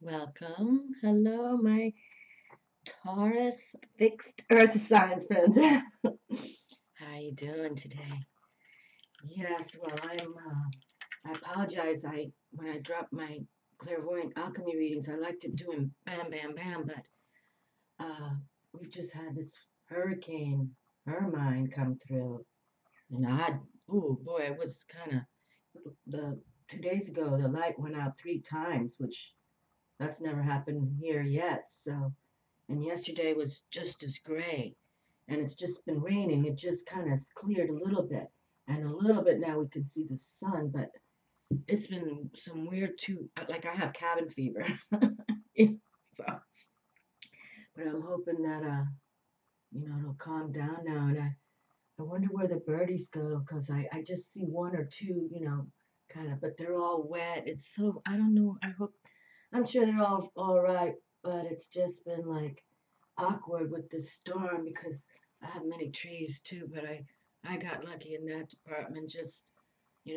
Welcome. Hello, my Taurus fixed earth sign friends. How are you doing today? Yes, well, I apologize. When I drop my clairvoyant alchemy readings, I like to do them bam, bam, bam, but uh, we've just had this hurricane, Hermine, come through, and oh boy, it was kind of the 2 days ago. The light went out 3 times, which that's never happened here yet. So. And yesterday was just as gray, and it's just been raining. It just kind of cleared a little bit, and a little bit now we can see the sun, but it's been some weird too. Like I have cabin fever, so, but I'm hoping that it'll calm down now, and I wonder where the birdies go, because I just see one or two, kind of, but they're all wet. It's so I don't know. I'm sure they're all right, but it's just been like awkward with this storm because I have many trees too, but I got lucky in that department. Just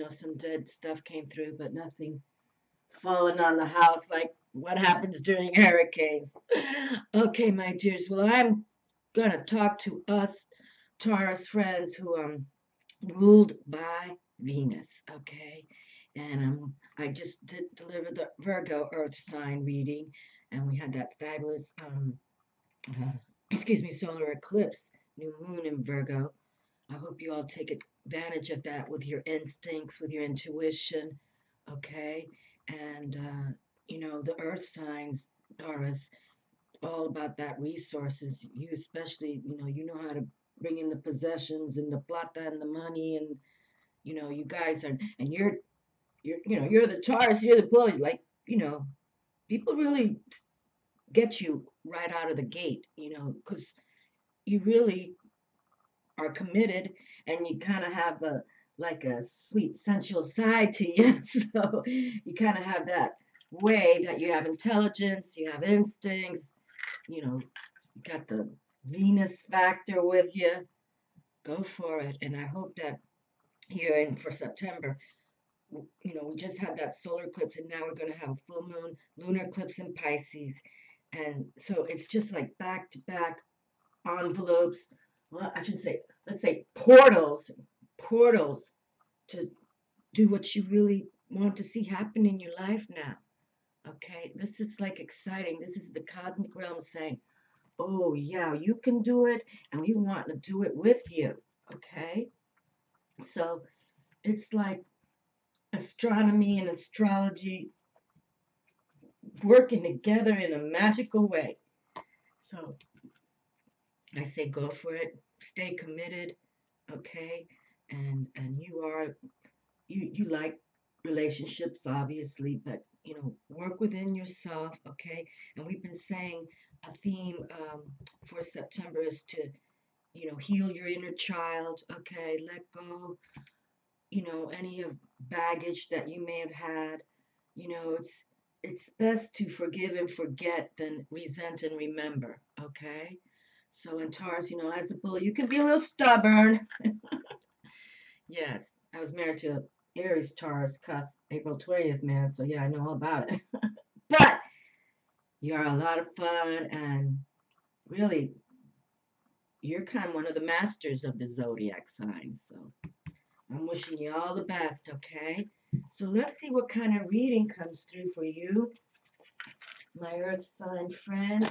some dead stuff came through, but nothing falling on the house like what happens during hurricanes. Okay, my dears. Well, I'm gonna talk to us Taurus friends who ruled by Venus. Okay, and I just did deliver the Virgo Earth sign reading, and we had that fabulous uh, excuse me, solar eclipse, new moon in Virgo. I hope you all take advantage of that with your instincts, with your intuition, okay? And, the earth signs, Taurus, all about that resources. You especially, you know how to bring in the possessions and the plata and the money and, you guys are, and you're the Taurus, you're the bull, like, people really get you right out of the gate, because you really are committed and you kind of have a sweet sensual side to you. So you kind of have that way that you have intelligence, you have instincts, you got the Venus factor with you. Go for it. And I hope that here in for September, we just had that solar eclipse and now we're going to have a full moon lunar eclipse in Pisces. And so it's just like back to back envelopes. Well, I should say, let's say portals to do what you really want to see happen in your life now. Okay, this is like exciting. This is the cosmic realm saying, oh, yeah, you can do it, and we want to do it with you. Okay, so it's like astronomy and astrology working together in a magical way. So I say go for it, stay committed, okay? And you like relationships obviously, but work within yourself, okay? And we've been saying a theme for September is to heal your inner child, okay? Let go, any of baggage that you may have had. It's best to forgive and forget than resent and remember, okay? So in Taurus, as a bull, you can be a little stubborn. Yes, I was married to a Aries Taurus cusp April 20th, man. So yeah, I know all about it. But you're a lot of fun and really you're kind of one of the masters of the zodiac signs. So I'm wishing you all the best, okay? So let's see what kind of reading comes through for you, my earth sign friends.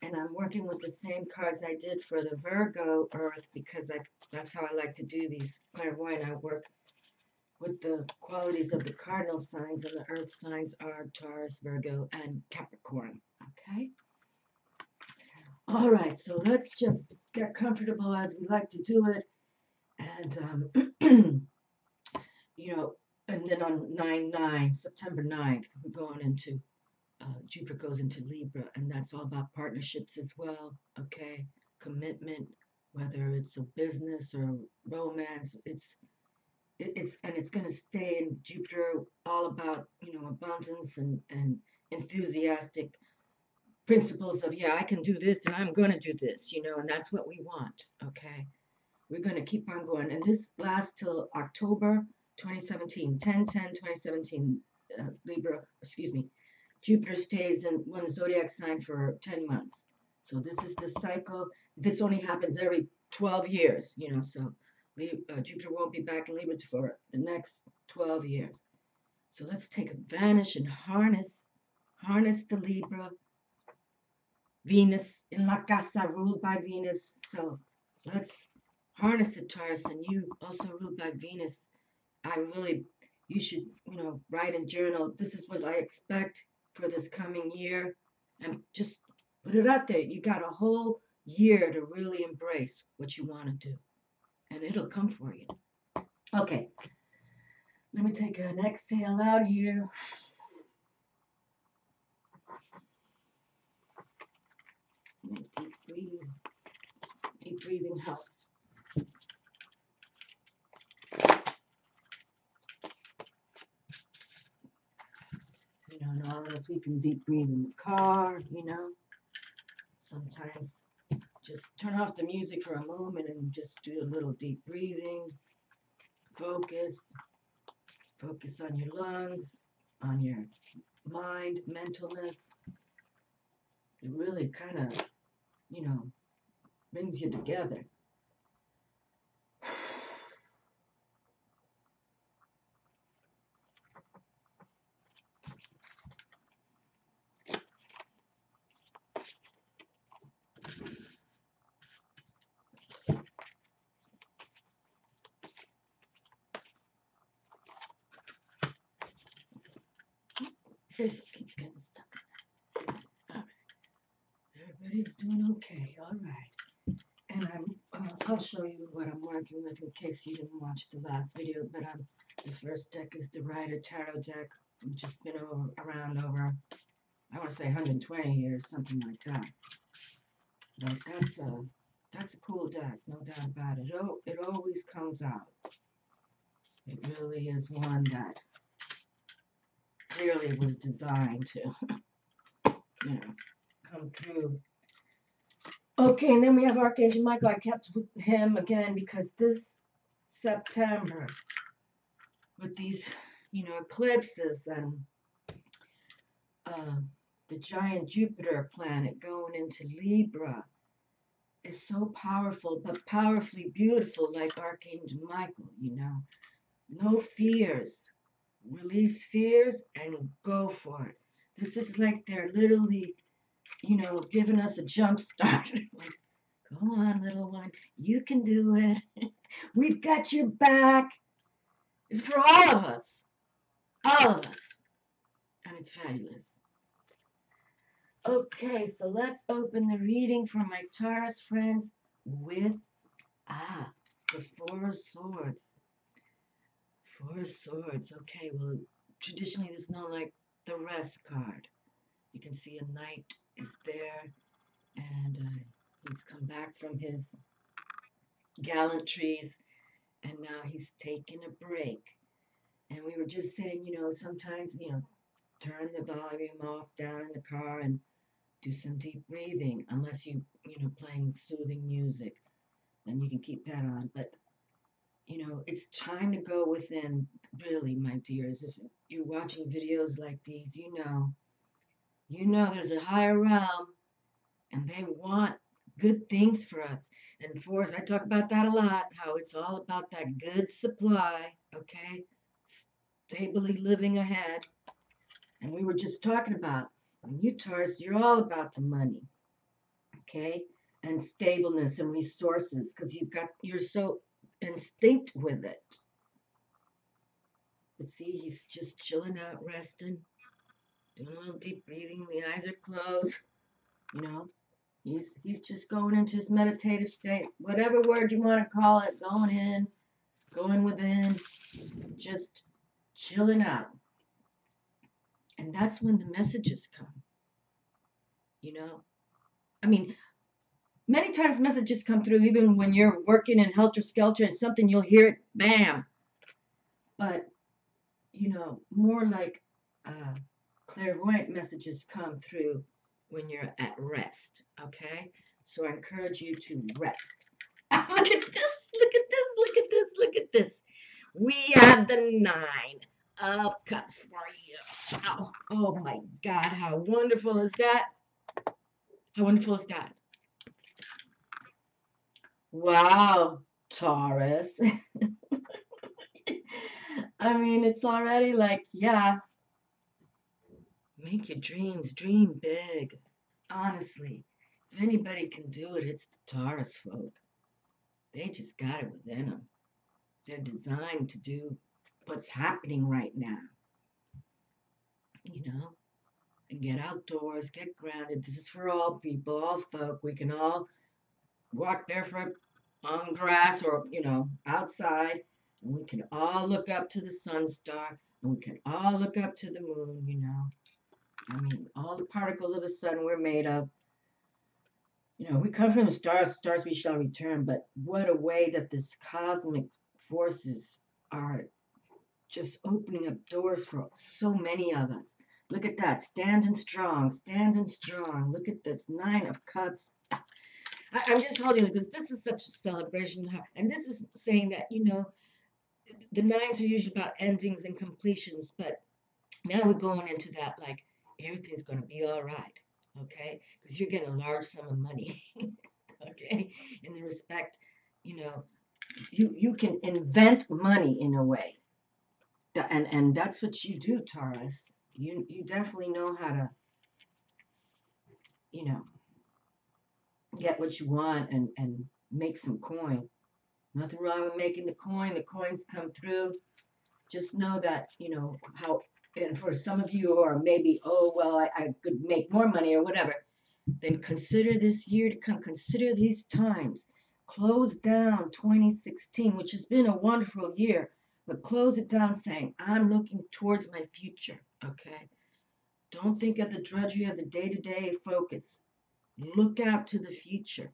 And I'm working with the same cards I did for the Virgo earth because that's how I like to do these clairvoyant. I work with the qualities of the cardinal signs, and the earth signs are Taurus, Virgo, and Capricorn. Okay? All right, so let's just get comfortable as we like to do it. And, and then on 9/9, September 9th, we're going into, Jupiter goes into Libra, and that's all about partnerships as well. Okay? Commitment, whether it's a business or romance, it's going to stay in Jupiter all about abundance and enthusiastic principles of yeah I can do this and I'm going to do this and that's what we want. Okay, we're going to keep on going and this lasts till October 2017 10 10 2017 Libra, excuse me, Jupiter stays in one zodiac sign for 10 months. So this is the cycle. This only happens every 12 years, you know, so Jupiter won't be back in Libra for the next 12 years. So let's take advantage and harness the Libra. Venus in La Casa, ruled by Venus. So let's harness it, Taurus, and you also ruled by Venus. You should, you know, write and journal. This is what I expect for this coming year. And just put it out there. You got a whole year to really embrace what you want to do. And it'll come for you. Okay. Let me take an exhale out here. Deep breathing. Deep breathing helps. You know, and all of us, we can deep breathe in the car, you know. Sometimes just turn off the music for a moment and just do a little deep breathing. Focus. Focus on your lungs, on your mind, mentalness. It really kind of, you know, brings you together. It keeps getting stuck. All right. Everybody's doing okay. All right. And I'll show you what I'm working with in case you didn't watch the last video. But the first deck is the Rider Tarot deck. I've just been around over, I want to say 120 years, something like that. But that's a cool deck, no doubt about it. It always comes out. It really is one that clearly was designed to, you know, come through. Okay, and then we have Archangel Michael. I kept with him again because this September, with these, you know, eclipses and the giant Jupiter planet going into Libra is so powerful, but powerfully beautiful, like Archangel Michael, you know. No fears. Release fears and go for it. This is like they're literally, you know, giving us a jump start. Like, go on, little one. You can do it. We've got your back. It's for all of us. All of us. And it's fabulous. Okay, so let's open the reading for my Taurus friends with, the Four of Swords. Four of Swords. Okay, well, traditionally this is known like the Rest card. You can see a knight is there, and he's come back from his gallantries, and now he's taking a break. And we were just saying, you know, sometimes, you know, turn the volume off down in the car and do some deep breathing, unless you know, playing soothing music, then you can keep that on. But, you know, it's time to go within, really, my dears. If you're watching videos like these, you know there's a higher realm, and they want good things for us. And for us, I talk about that a lot, how it's all about that good supply, okay? Stably living ahead. And we were just talking about, when you Taurus, you're all about the money, okay? And stableness and resources, because you're so instinct with it. But see, he's just chilling out, resting, doing a little deep breathing. The eyes are closed, you know. He's just going into his meditative state, whatever word you want to call it, going within, just chilling out. And that's when the messages come, you know. I mean, many times messages come through even when you're working in helter-skelter and something, you'll hear it, bam. But, you know, more like clairvoyant messages come through when you're at rest, okay? So I encourage you to rest. Look at this, look at this, look at this, look at this. We have the 9 of Cups for you. Oh, oh my God, how wonderful is that? How wonderful is that? Wow, Taurus. I mean, it's already like, yeah, make your dreams, dream big. Honestly, if anybody can do it, it's the Taurus folk. They just got it within them. They're designed to do what's happening right now, you know, and get outdoors, get grounded. This is for all people, all folk. We can all walk barefoot on grass or, outside, and we can all look up to the sun star, and we can all look up to the moon. I mean, all the particles of the sun we're made of. We come from the stars, stars we shall return, but what a way that this cosmic forces are just opening up doors for so many of us. Look at that, standing strong, standing strong. Look at this, 9 of Cups. I'm just holding it because this is such a celebration. And this is saying that, the nines are usually about endings and completions, but now we're going into that like everything's going to be all right, okay? Because you're getting a large sum of money, okay? In the respect, you know, you can invent money in a way, and that's what you do, Taurus. You definitely know how to, you know, get what you want and make some coin. Nothing wrong with making the coin. The coins come through. Just know that, how, and for some of you who are maybe, oh, well, I could make more money or whatever, then consider this year to come. Consider these times. Close down 2016, which has been a wonderful year, but close it down saying, I'm looking towards my future, okay? Don't think of the drudgery of the day-to-day focus. Look out to the future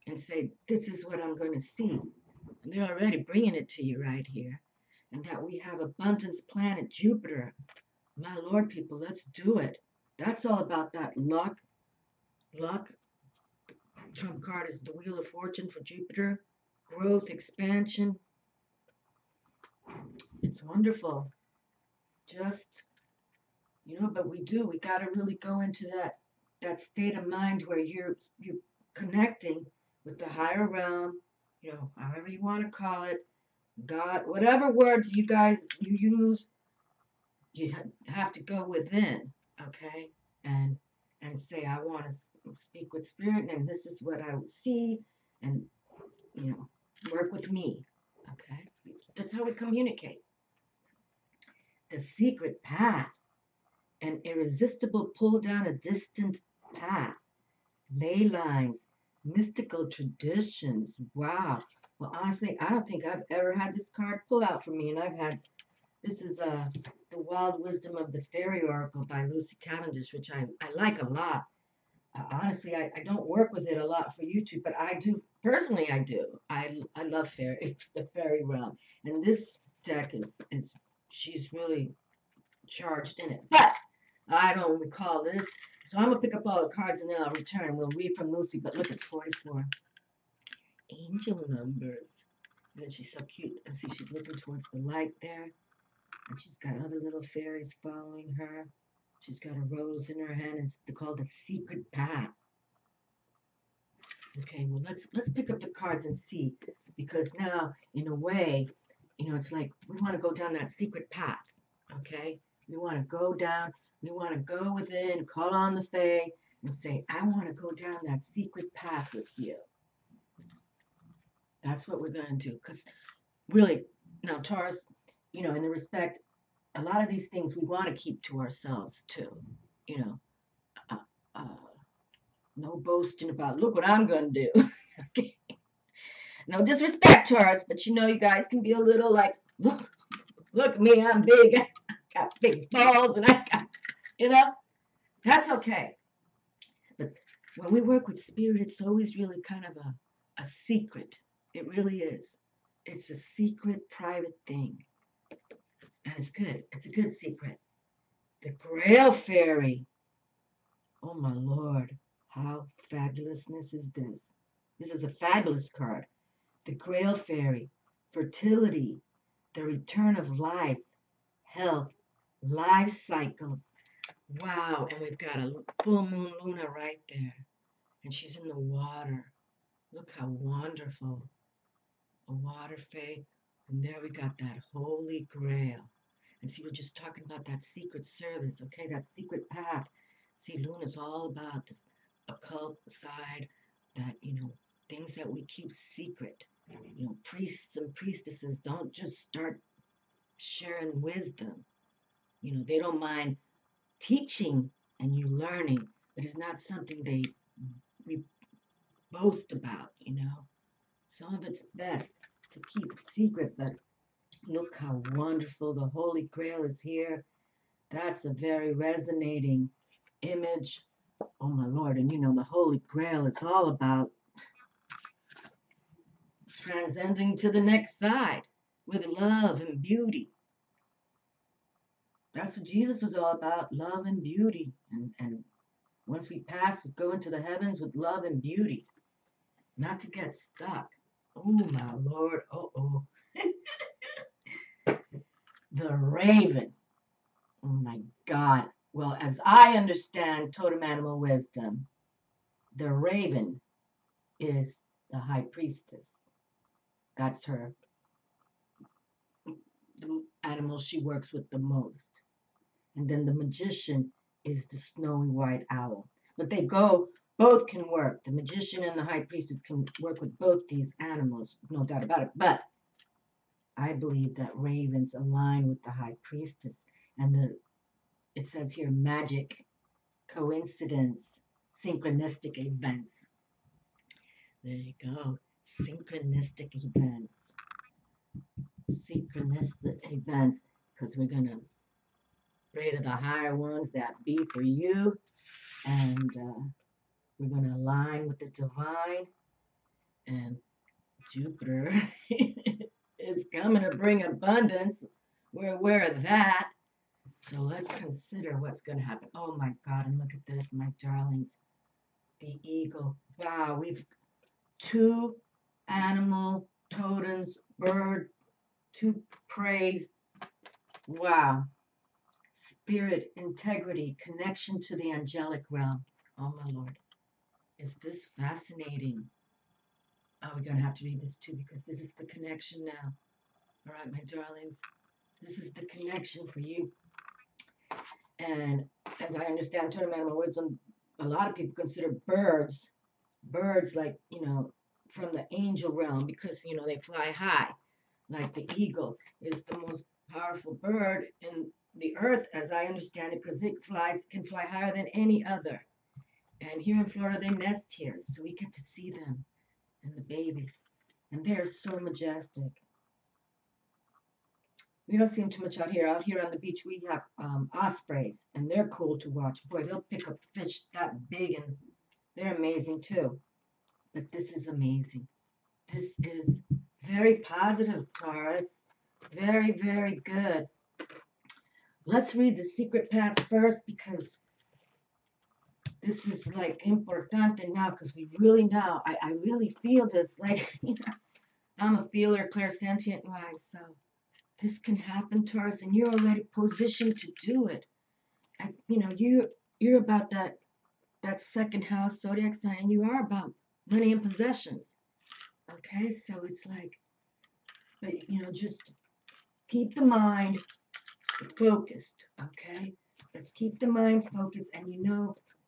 and say, this is what I'm going to see. And they're already bringing it to you right here. And that we have abundance planet Jupiter. My Lord, people, let's do it. That's all about that luck. Luck. Trump card is the Wheel of Fortune for Jupiter. Growth, expansion. It's wonderful. Just, but we got to really go into that state of mind where you're connecting with the higher realm, however you want to call it, God, whatever words you guys you use, you have to go within, okay, and say, I want to speak with spirit, and this is what I see, and work with me, okay. That's how we communicate. The secret path, an irresistible pull down a distant path, ley lines, mystical traditions. Wow. Well, honestly, I don't think I've ever had this card pull out for me, and this is The Wild Wisdom of the Fairy Oracle by Lucy Cavendish, which I like a lot. Honestly, I don't work with it a lot for YouTube, but I do, personally I do. I love the fairy realm. And this deck is she's really charged in it. But I don't recall this. So I'm going to pick up all the cards and then I'll return and we'll read from Lucy. But look, it's 44. Angel numbers. And then she's so cute. And see, she's looking towards the light there. And she's got other little fairies following her. She's got a rose in her hand. It's called the secret path. Okay, well, let's pick up the cards and see. Because now, in a way, it's like we want to go down that secret path. Okay? We want to go down. We want to go within, call on the Fae, and say, I want to go down that secret path with you. That's what we're going to do. Because really, now, Taurus, in the respect, a lot of these things we want to keep to ourselves, too. Uh, uh, no boasting about, look what I'm going to do. Okay? No disrespect, Taurus, but you guys can be a little like, look at me, I'm big. I got big balls, and I got, that's okay. But when we work with spirit, it's always really kind of a secret. It really is. It's a secret, private thing. And it's good. It's a good secret. The Grail Fairy. Oh, my Lord. How fabulousness is this? This is a fabulous card. The Grail Fairy. Fertility. The return of life. health, life cycles. Wow, and we've got a full moon Luna right there. And she's in the water. Look how wonderful. A water fae. And there we got that holy grail. And see, we're just talking about that secret service, okay? That secret path. See, Luna's all about this occult side, that, things that we keep secret. Priests and priestesses don't just start sharing wisdom. They don't mind teaching and you learning, but it's not something we boast about. Some of it's best to keep secret, but look how wonderful the Holy Grail is here. That's a very resonating image. Oh my Lord, and the Holy Grail is all about transcending to the next side with love and beauty. That's what Jesus was all about, love and beauty. And once we pass, we go into the heavens with love and beauty, not to get stuck. Oh my Lord, uh-oh. The raven. Oh my God. Well, as I understand totem animal wisdom, the raven is the high priestess. That's her, the animal she works with the most. And then the magician is the snowy white owl. But both can work. The magician and the high priestess can work with both these animals, no doubt about it. But I believe that ravens align with the high priestess. And it says here, magic, coincidence, synchronistic events. There you go. Synchronistic events. Synchronistic events. Because we're going to pray to the higher ones that be for you. And we're going to align with the divine. And Jupiter is coming to bring abundance. We're aware of that. So let's consider what's going to happen. Oh my God, and look at this, my darlings. The eagle. Wow, we've 2 animal totems, bird, 2 praise. Wow. Spirit, integrity, connection to the angelic realm. Oh my Lord. Is this fascinating? Oh, we're going to have to read this too because this is the connection now. All right, my darlings. This is the connection for you. And as I understand totem animal wisdom, a lot of people consider birds like, from the angel realm because, they fly high. Like the eagle is the most powerful bird in the earth, as I understand it, because it can fly higher than any other. And here in Florida, they nest here, so we get to see them and the babies. And they're so majestic. We don't see them too much out here. Out here on the beach, we have ospreys, and they're cool to watch. Boy, they'll pick up fish that big, and they're amazing too. But this is amazing. This is very positive, Taurus. Very, very good. Let's read the secret path first because this is like importante now because we really now, I really feel this. Like, I'm a feeler, clairsentient wise, so this can happen, Taurus, and you're already positioned to do it. And, you're about that second house zodiac sign, and you are about money and possessions. Okay, so it's like, but, just keep the mind focused, okay? Let's keep the mind focused, and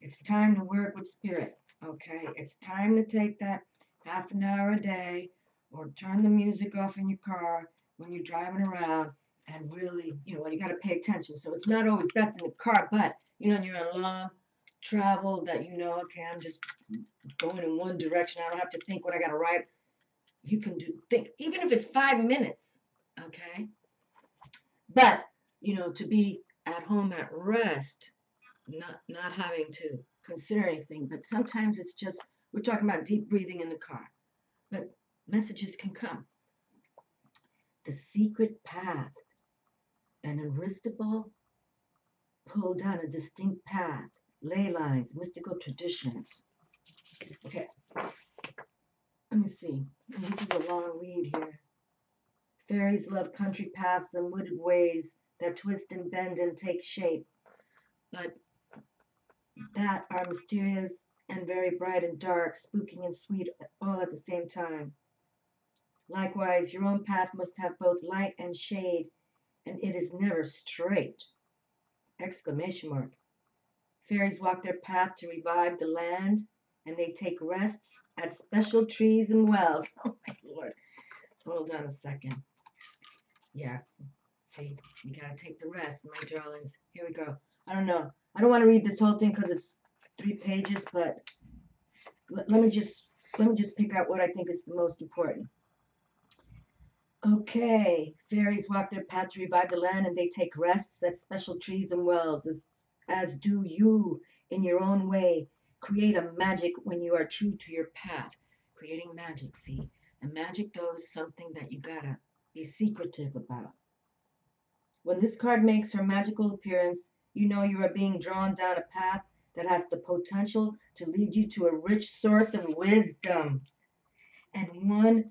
it's time to work with spirit, okay? It's time to take that half an hour a day or turn the music off in your car when you're driving around and really, you got to pay attention. So it's not always best in the car, but, when you're on long travel that okay, I'm just going in one direction. I don't have to think what I got to write. You can think, even if it's 5 minutes, okay? But, to be at home at rest, not having to consider anything. But sometimes it's just, we're talking about deep breathing in the car. But messages can come. The secret path. An irresistible pull down a distinct path. Ley lines, mystical traditions. Okay. Let me see. This is a long read here. Fairies love country paths and wooded ways, that twist and bend and take shape, but that are mysterious and very bright and dark, spooking and sweet all at the same time. Likewise, your own path must have both light and shade, and it is never straight! Exclamation mark. Fairies walk their path to revive the land, and they take rests at special trees and wells. Oh my lord. Hold on a second. Yeah, see, you gotta take the rest, my darlings. Here we go. I don't know. I don't want to read this whole thing because it's 3 pages, but let me just pick out what I think is the most important. Okay, fairies walk their path to revive the land, and they take rests at special trees and wells, as do you in your own way. Create a magic when you are true to your path. Creating magic, see? And magic, though, is something that you gotta be secretive about. When this card makes her magical appearance, you know you are being drawn down a path that has the potential to lead you to a rich source of wisdom. And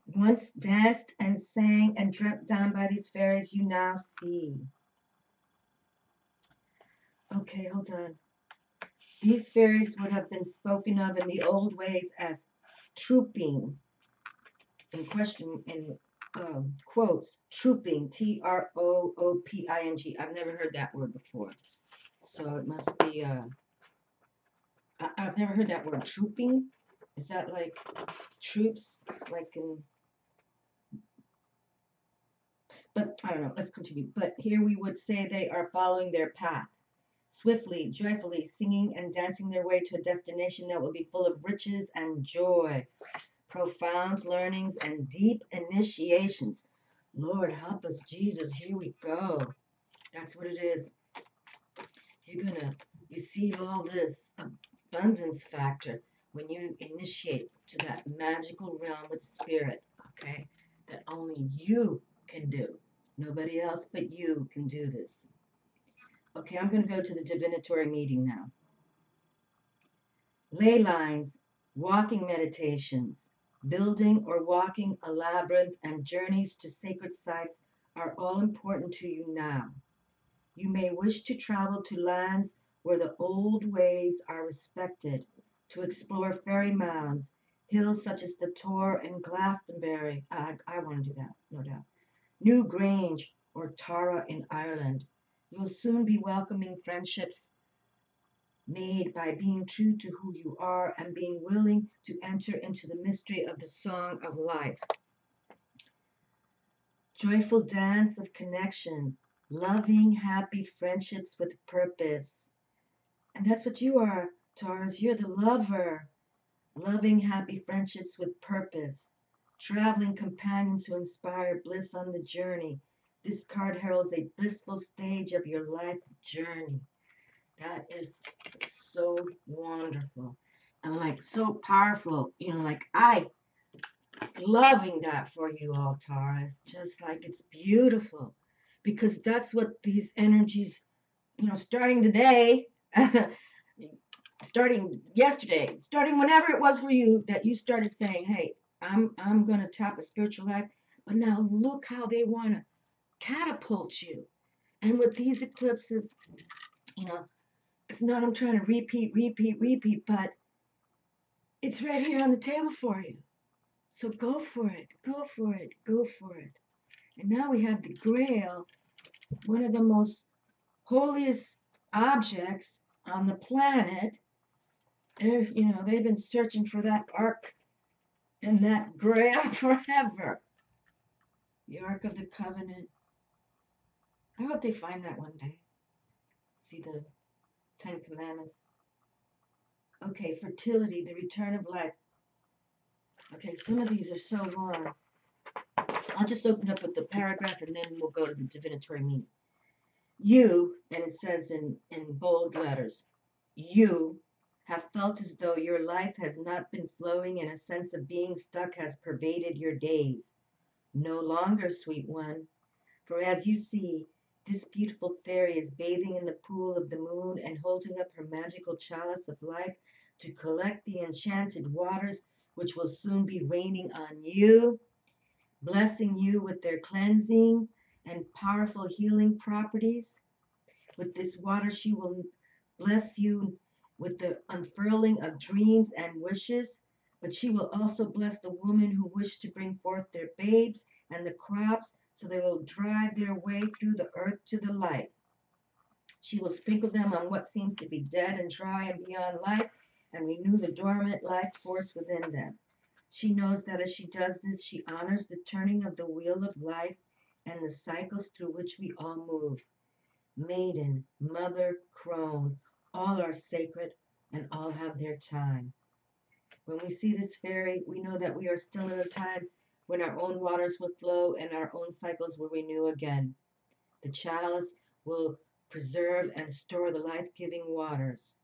once danced and sang and dreamt down by these fairies, you now see. Okay, hold on. These fairies would have been spoken of in the old ways as trooping, in question, in quotes, trooping, T-R-O-O-P-I-N-G. I've never heard that word before. So it must be, I've never heard that word, trooping. Is that like troops, like in, but I don't know, let's continue. But here we would say they are following their path, swiftly, joyfully, singing and dancing their way to a destination that will be full of riches and joy, profound learnings and deep initiations. Lord, help us, Jesus. Here we go. That's what it is. You're going to receive all this abundance factor when you initiate to that magical realm with spirit, okay? That only you can do. Nobody else but you can do this. Okay, I'm going to go to the divinatory meeting now. Ley lines, walking meditations, building or walking a labyrinth, and journeys to sacred sites are all important to you now. You may wish to travel to lands where the old ways are respected, to explore fairy mounds, hills such as the Tor and Glastonbury. I want to do that, no doubt. New Grange or Tara in Ireland. You'll soon be welcoming friendships made by being true to who you are and being willing to enter into the mystery of the song of life. Joyful dance of connection, loving, happy friendships with purpose. And that's what you are, Taurus. You're the lover. Loving, happy friendships with purpose. Traveling companions who inspire bliss on the journey. This card heralds a blissful stage of your life journey. That is so wonderful and like so powerful. You know, like I loving that for you all, Taurus. Just like it's beautiful because that's what these energies, you know, starting today, starting yesterday, starting whenever it was for you that you started saying, hey, I'm going to tap a spiritual life. But now look how they want to catapult you. And with these eclipses, you know, it's not I'm trying to repeat, but it's right here on the table for you. So go for it, go for it, go for it. And now we have the Grail, one of the most holiest objects on the planet. You know, they've been searching for that Ark and that Grail forever. The Ark of the Covenant. I hope they find that one day. See the 10 Commandments. Okay, fertility, the return of life. Okay, some of these are so long. I'll just open up with the paragraph and then we'll go to the divinatory meaning. You, and it says in bold letters, you have felt as though your life has not been flowing and a sense of being stuck has pervaded your days. No longer, sweet one, for as you see, this beautiful fairy is bathing in the pool of the moon and holding up her magical chalice of life to collect the enchanted waters which will soon be raining on you, blessing you with their cleansing and powerful healing properties. With this water, she will bless you with the unfurling of dreams and wishes, but she will also bless the women who wish to bring forth their babes and the crops so they will drive their way through the earth to the light. She will sprinkle them on what seems to be dead and dry and beyond life and renew the dormant life force within them. She knows that as she does this, she honors the turning of the wheel of life and the cycles through which we all move. Maiden, mother, crone, all are sacred and all have their time. When we see this fairy, we know that we are still in a time when our own waters will flow and our own cycles will renew again. The chalice will preserve and store the life-giving waters.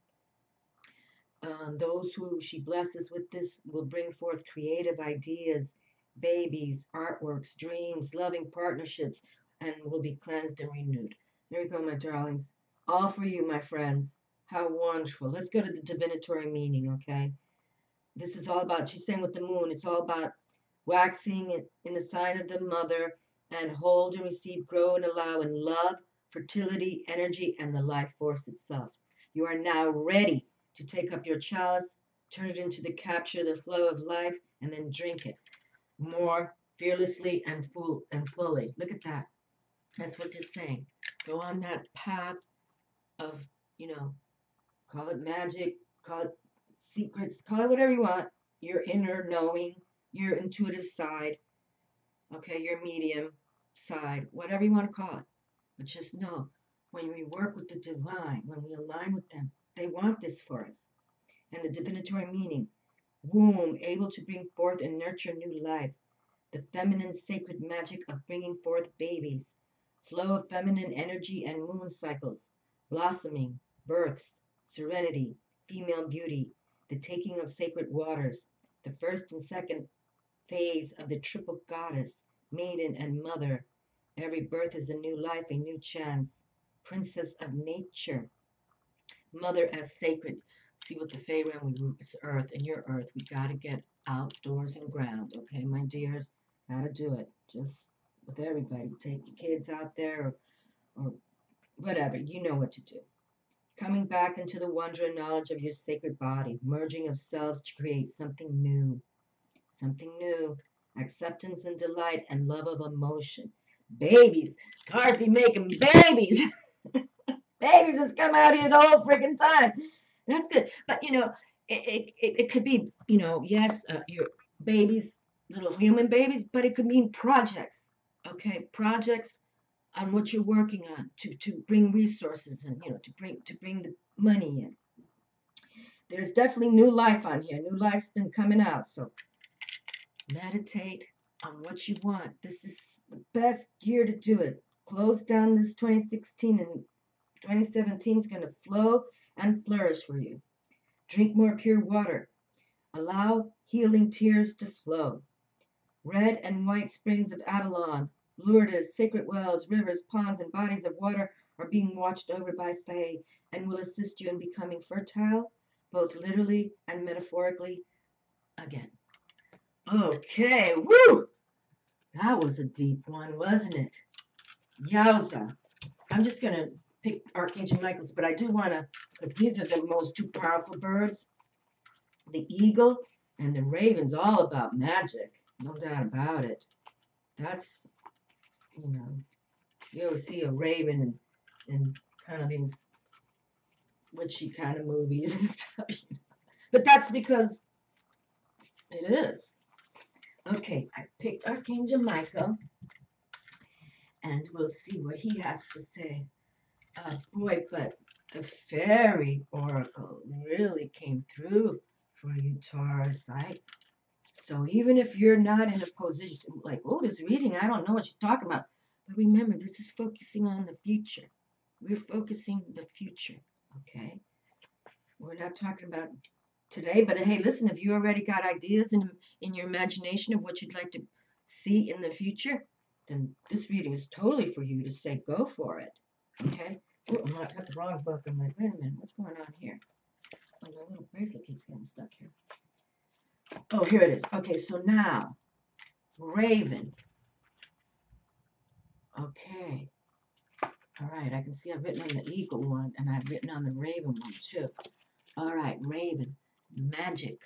Those who she blesses with this will bring forth creative ideas, babies, artworks, dreams, loving partnerships, and will be cleansed and renewed. There you go, my darlings. All for you, my friends. How wonderful. Let's go to the divinatory meaning, okay? This is all about, she's saying with the moon, it's all about waxing in the sign of the mother and hold and receive, grow and allow in love, fertility, energy, and the life force itself. You are now ready to take up your chalice, turn it into the capture, the flow of life, and then drink it more fearlessly and fully. Look at that. That's what it's saying. Go on that path of, call it magic, call it secrets, call it whatever you want. Your inner knowing, your intuitive side, okay, your medium side, whatever you want to call it. But just know, when we work with the divine, when we align with them, they want this for us. And the divinatory meaning, womb, able to bring forth and nurture new life. The feminine sacred magic of bringing forth babies. Flow of feminine energy and moon cycles. Blossoming, births, serenity, female beauty. The taking of sacred waters. The first and second phase of the triple goddess, maiden and mother. Every birth is a new life, a new chance. Princess of nature. Mother as sacred. See, with the Fey realm, it's earth, and your earth. We got to get outdoors and ground, okay, my dears? Got to do it. Just with everybody. Take your kids out there or whatever. You know what to do. Coming back into the wonder and knowledge of your sacred body. Merging of selves to create something new. Something new. Acceptance and delight and love of emotion. Babies. Taurus be making babies. Babies has come out here the whole freaking time. That's good. But, it could be, yes, your babies, little human babies, but it could mean projects, okay? Projects on what you're working on to bring resources and, to bring the money in. There's definitely new life on here. New life's been coming out. So meditate on what you want. This is the best year to do it. Close down this 2016 and 2017 is going to flow and flourish for you. Drink more pure water. Allow healing tears to flow. Red and white springs of Avalon, Lourdes, sacred wells, rivers, ponds, and bodies of water are being watched over by Fae and will assist you in becoming fertile, both literally and metaphorically, again. Okay, woo! That was a deep one, wasn't it? Yowza. I'm just going to pick Archangel Michael's, but I do want to, because these are the most two powerful birds. The eagle and the raven's all about magic. No doubt about it. That's, you always see a raven in kind of these witchy kind of movies and stuff. But that's because it is. Okay, I picked Archangel Michael, and we'll see what he has to say. Boy, but the fairy oracle really came through for you, Taurus. So even if you're not in a position like, oh, this reading, I don't know what you're talking about. But remember, this is focusing on the future. We're focusing the future, okay? We're not talking about today, but hey, listen, if you already got ideas in your imagination of what you'd like to see in the future, then this reading is totally for you to say, go for it, okay? Oh, I got the wrong book. I'm like, wait a minute, what's going on here? Oh, the little bracelet keeps getting stuck here. Oh, here it is. Okay, so now, Raven. Okay. All right. I can see I've written on the eagle one, and I've written on the raven one too. All right. Raven. Magic.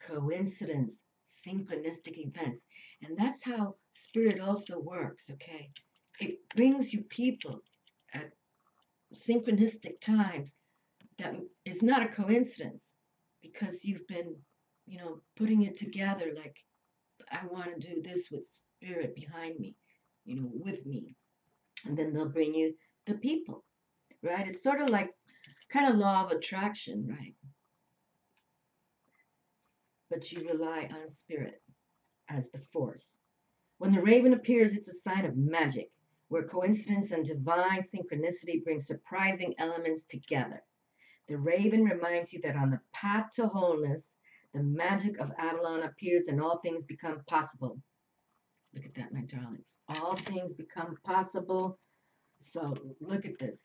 Coincidence. Synchronistic events. And that's how spirit also works, okay? It brings you people at synchronistic times that is not a coincidence because you've been, putting it together like, I want to do this with spirit behind me, with me. And then they'll bring you the people, right? It's sort of like kind of law of attraction, right? But you rely on spirit as the force. When the raven appears, it's a sign of magic, where coincidence and divine synchronicity bring surprising elements together. The raven reminds you that on the path to wholeness, the magic of Avalon appears and all things become possible. Look at that, my darlings. All things become possible. So look at this.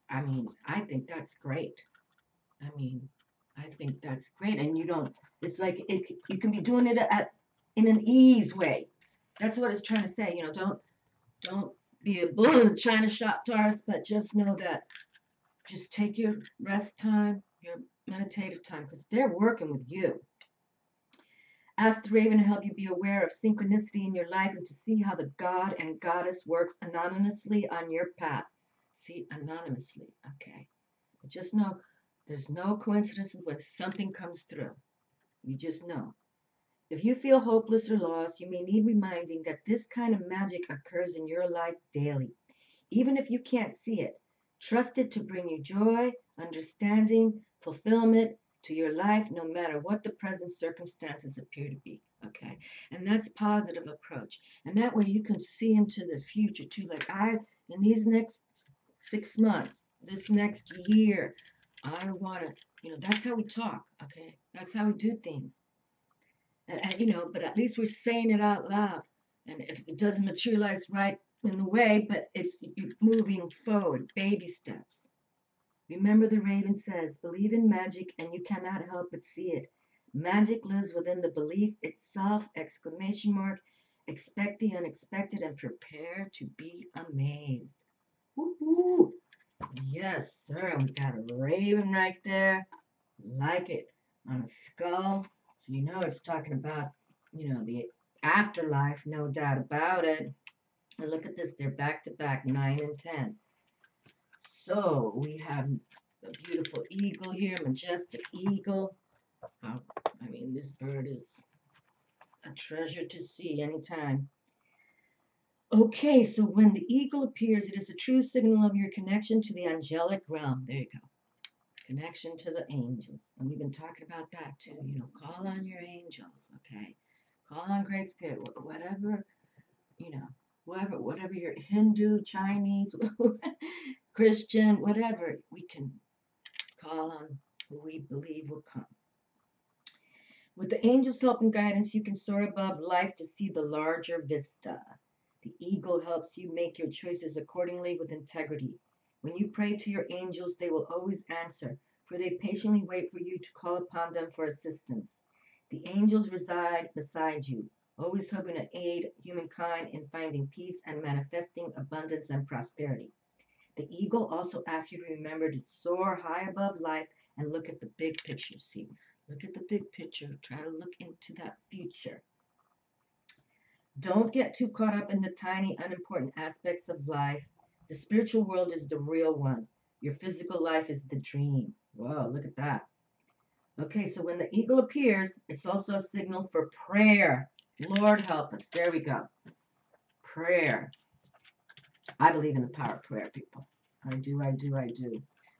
I mean, I think that's great. I mean, I think that's great. And it's like you can be doing it in an ease way. That's what it's trying to say. Don't be a bull in the china shop, Taurus, but just know that just take your rest time, your meditative time, because they're working with you. Ask the raven to help you be aware of synchronicity in your life and to see how the god and goddess works anonymously on your path. See, anonymously, okay. But just know there's no coincidence when something comes through. You just know. If you feel hopeless or lost, you may need reminding that this kind of magic occurs in your life daily. Even if you can't see it, trust it to bring you joy, understanding, fulfillment to your life, no matter what the present circumstances appear to be. Okay. And that's positive approach. And that way you can see into the future too. Like in these next 6 months, this next year, I want to, that's how we talk. Okay. That's how we do things. But at least we're saying it out loud. And if it doesn't materialize right in the way, but it's moving forward, baby steps. Remember the raven says, believe in magic and you cannot help but see it. Magic lives within the belief itself, exclamation mark. Expect the unexpected and prepare to be amazed. Woo-hoo. Yes, sir. We got a raven right there. Like it. On a skull. So it's talking about, the afterlife, no doubt about it. And look at this, they're back to back, 9 and 10. So we have a beautiful eagle here, majestic eagle. I mean, this bird is a treasure to see anytime. Okay, so when the eagle appears, it is a true signal of your connection to the angelic realm. There you go. Connection to the angels. And we've been talking about that too. Call on your angels, okay? Call on Great Spirit, whatever, whatever you're Hindu, Chinese, Christian, whatever, we can call on who we believe will come. With the angels' help and guidance, you can soar above life to see the larger vista. The eagle helps you make your choices accordingly with integrity. When you pray to your angels, they will always answer, for they patiently wait for you to call upon them for assistance. The angels reside beside you, always hoping to aid humankind in finding peace and manifesting abundance and prosperity. The eagle also asks you to remember to soar high above life and look at the big picture. See, look at the big picture. Try to look into that future. Don't get too caught up in the tiny, unimportant aspects of life. The spiritual world is the real one. Your physical life is the dream. Whoa, look at that. Okay, so when the eagle appears, it's also a signal for prayer. Lord help us. There we go. Prayer. I believe in the power of prayer, people. I do.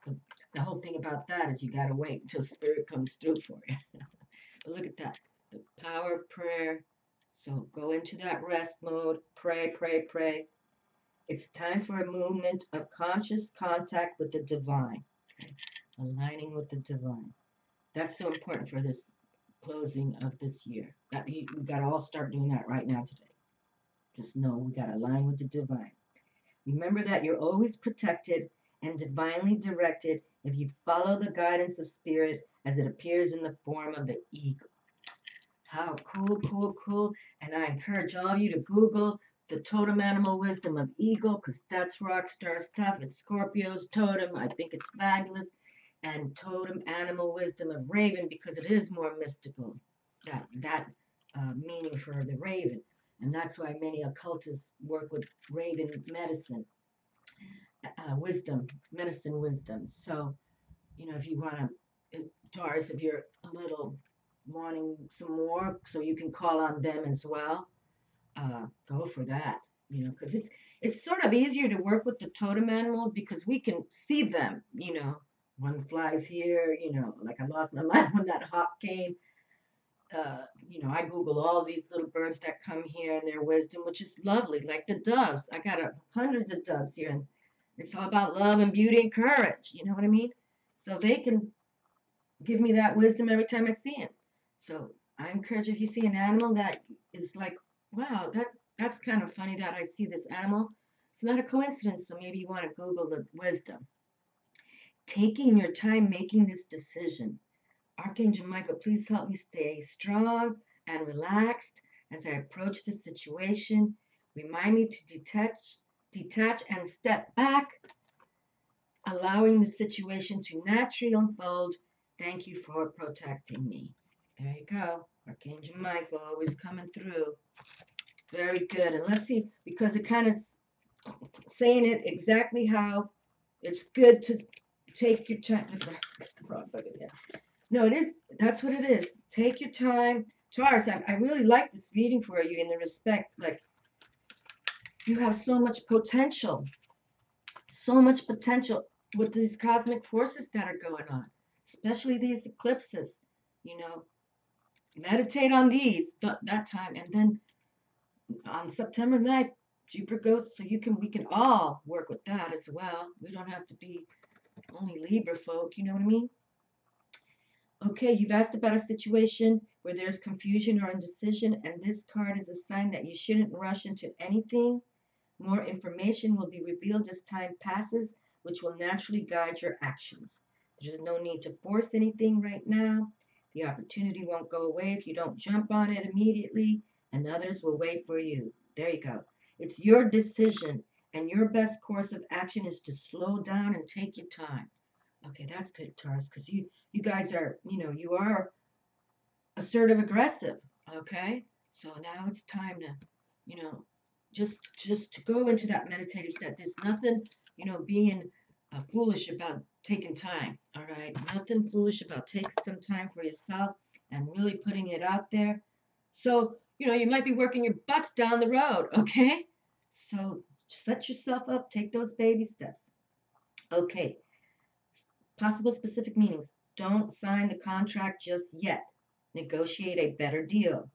But the whole thing about that is you got to wait until spirit comes through for you. But look at that. The power of prayer. So go into that rest mode. Pray, pray, pray. It's time for a movement of conscious contact with the divine. Okay? Aligning with the divine. That's so important for this closing of this year. We got to all start doing that right now today. Just know we got to align with the divine. Remember that you're always protected and divinely directed if you follow the guidance of spirit as it appears in the form of the eagle. How cool, cool, cool. And I encourage all of you to Google the totem animal wisdom of eagle, because that's rock star stuff. It's Scorpio's totem. I think it's fabulous. And totem animal wisdom of raven, because it is more mystical. That meaning for the raven. And that's why many occultists work with raven medicine, wisdom, medicine wisdom. So, if you want to, Taurus, if you're a little wanting some more, so you can call on them as well, go for that, because it's sort of easier to work with the totem animals because we can see them, one flies here, like I lost my mind when that hawk came. I Google all these little birds that come here and their wisdom, which is lovely, like the doves. I got hundreds of doves here, and it's all about love and beauty and courage. You know what I mean? So they can give me that wisdom every time I see him. So I encourage, if you see an animal that is like, wow, that's kind of funny that I see this animal. It's not a coincidence. So maybe you want to Google the wisdom. Taking your time making this decision. Archangel Michael, please help me stay strong and relaxed as I approach the situation. Remind me to detach and step back, allowing the situation to naturally unfold. Thank you for protecting me. There you go. Archangel Michael always coming through. Very good. And let's see, because it kind of saying it exactly how it's good to take your time. No, it is. That's what it is. Take your time. Taurus, I really like this reading for you in the respect, like, you have so much potential with these cosmic forces that are going on, especially these eclipses. You know, meditate on these that time, and then on September 9th, Jupiter goes, so we can all work with that as well. We don't have to be only Libra folk, you know what I mean? Okay, you've asked about a situation where there's confusion or indecision, and this card is a sign that you shouldn't rush into anything. More information will be revealed as time passes, which will naturally guide your actions. There's no need to force anything right now. The opportunity won't go away if you don't jump on it immediately, and others will wait for you. There you go. It's your decision, and your best course of action is to slow down and take your time. Okay, that's good, Taurus, because you guys are, you are assertive aggressive. Okay, so now it's time to, just to go into that meditative state. There's nothing, being foolish about taking time. All right, nothing foolish about taking some time for yourself and really putting it out there. So you might be working your butts down the road. Okay, so set yourself up. Take those baby steps. Okay. Possible specific meanings. Don't sign the contract just yet. Negotiate a better deal.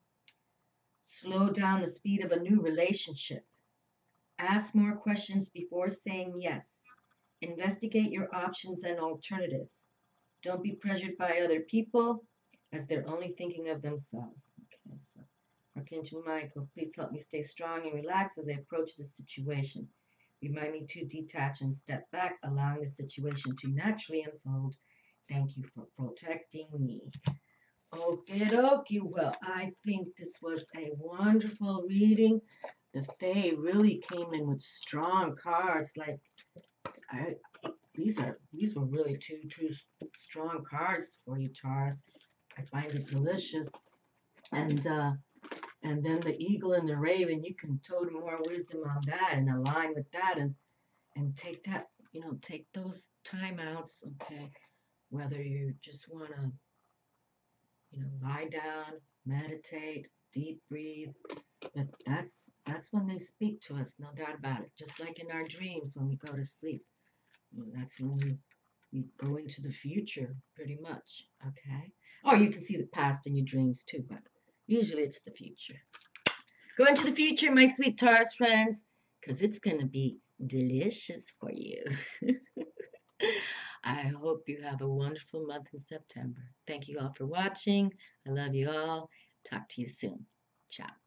Slow down the speed of a new relationship. Ask more questions before saying yes. Investigate your options and alternatives. Don't be pressured by other people as they're only thinking of themselves. Okay, so Archangel Michael, please help me stay strong and relaxed as I approach this situation. Remind me to detach and step back, allowing the situation to naturally unfold. Thank you for protecting me. Okie dokie. Well, I think this was a wonderful reading. The Fae really came in with strong cards. Like, these were really two true strong cards for you, Taurus. I find it delicious. And then the eagle and the raven, you can totem more wisdom on that and align with that and take that, take those timeouts, okay? Whether you just want to, lie down, meditate, deep breathe, that's when they speak to us, no doubt about it. Just like in our dreams when we go to sleep. That's when we go into the future, pretty much, okay? Or you can see the past in your dreams too, but usually it's the future. Go into the future, my sweet Taurus friends, because it's going to be delicious for you. I hope you have a wonderful month in September. Thank you all for watching. I love you all. Talk to you soon. Ciao.